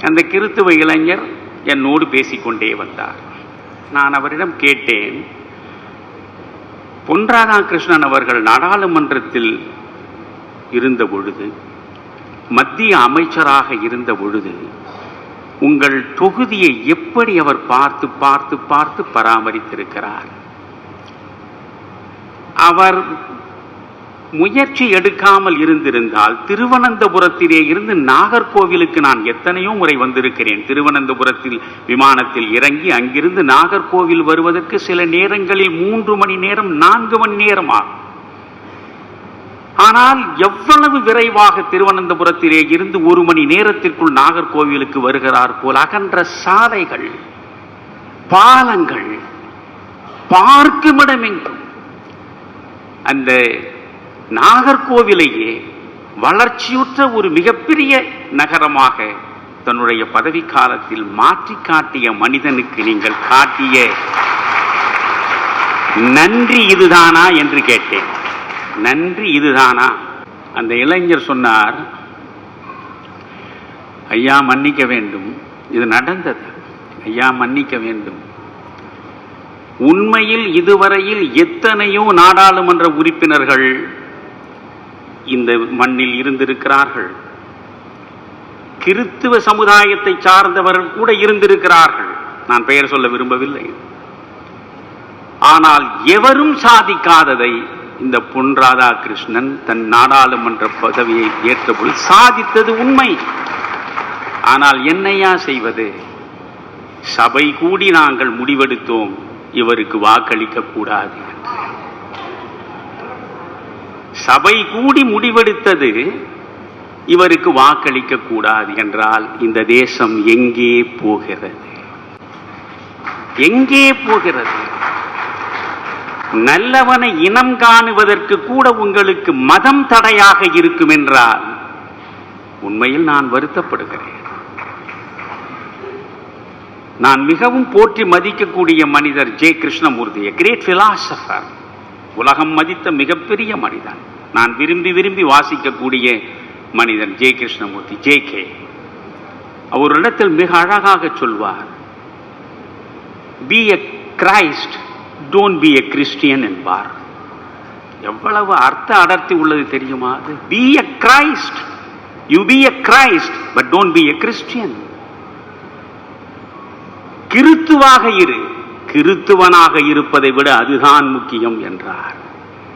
அந்த கிறித்துவ இளைஞர் என்னோடு பேசிக்கொண்டே வந்தார். நான் அவரிடம் கேட்டேன், பொன் ராதாகிருஷ்ணன் அவர்கள் நாடாளுமன்றத்தில் இருந்த பொழுது, மத்திய அமைச்சராக இருந்த பொழுது, உங்கள் தொகுதியை எப்படி அவர் பார்த்து பார்த்து பார்த்து பராமரித்திருக்கிறார்? அவர் முயற்சி எடுக்காமல் இருந்திருந்தால் திருவனந்தபுரத்திலே இருந்து நாகர்கோவிலுக்கு நான் எத்தனையோ முறை வந்திருக்கிறேன். திருவனந்தபுரத்தில் விமானத்தில் இறங்கி அங்கிருந்து நாகர்கோவில் வருவதற்கு சில நேரங்களில் 3 மணி நேரம் 4 மணி நேரம் ஆகும். ஆனால் எவ்வளவு விரைவாக திருவனந்தபுரத்திலே இருந்து 1 மணி நேரத்திற்குள் நாகர்கோவிலுக்கு வருகிறார் போல் அகன்ற சாலைகள், பாலங்கள், பார்க்குமிடமெங்கும் அந்த நாகர்கோவிலையே வளர்ச்சியுற்ற ஒரு மிகப்பெரிய நகரமாக தன்னுடைய பதவி காலத்தில் மாற்றி காட்டிய மனிதனுக்கு நீங்கள் காட்டிய நன்றி இதுதானா என்று கேட்டேன். நன்றி இதுதானா? அந்த இளைஞர் சொன்னார், ஐயா மன்னிக்க வேண்டும், இது நடந்தது, ஐயா மன்னிக்க வேண்டும். உண்மையில் இதுவரையில் எத்தனையோ நாடாளுமன்ற உறுப்பினர்கள் இந்த மண்ணில் இருந்திருக்கிறார்கள். கிறித்துவ சமுதாயத்தை சார்ந்தவர்கள் கூட இருந்திருக்கிறார்கள். நான் பெயர் சொல்ல விரும்பவில்லை. ஆனால் எவரும் சாதிக்காததை இந்த பொன் ராதாகிருஷ்ணன் தன் நாடாளுமன்ற பதவியை ஏற்றபோது சாதித்தது உண்மை. ஆனால் என்னையா செய்வது? சபை கூடி நாங்கள் முடிவெடுத்தோம், இவருக்கு வாக்களிக்க கூடாது. சபை கூடி முடிவெடுத்தது இவருக்கு வாக்களிக்க கூடாது என்றால் இந்த தேசம் எங்கே போகிறது? எங்கே போகிறது? நல்லவனை இனம் காணுவதற்கு கூட உங்களுக்கு மதம் தடையாக இருக்கும் என்றால் உண்மையில் நான் வருத்தப்படுகிறேன். நான் மிகவும் போற்றி மதிக்கக்கூடிய மனிதர் ஜே கிருஷ்ணமூர்த்தி, கிரேட் பிலாசபர், உலகம் மதித்த மிகப்பெரிய மனிதன். நான் விரும்பி விரும்பி வாசிக்கக்கூடிய மனிதன் ஜே கிருஷ்ணமூர்த்தி, JK. அவரிடத்தில் மிக அழகாக சொல்வார், be a Christ, don't be a Christian என்பார். எவ்வளவு அர்த்த அடர்த்தி உள்ளது தெரியுமா? Be a Christ, you be a Christ, but don't be a Christian. கிறித்துவாக இரு, கிறித்துவனாக இருப்பதை விட அதுதான் முக்கியம் என்றார்.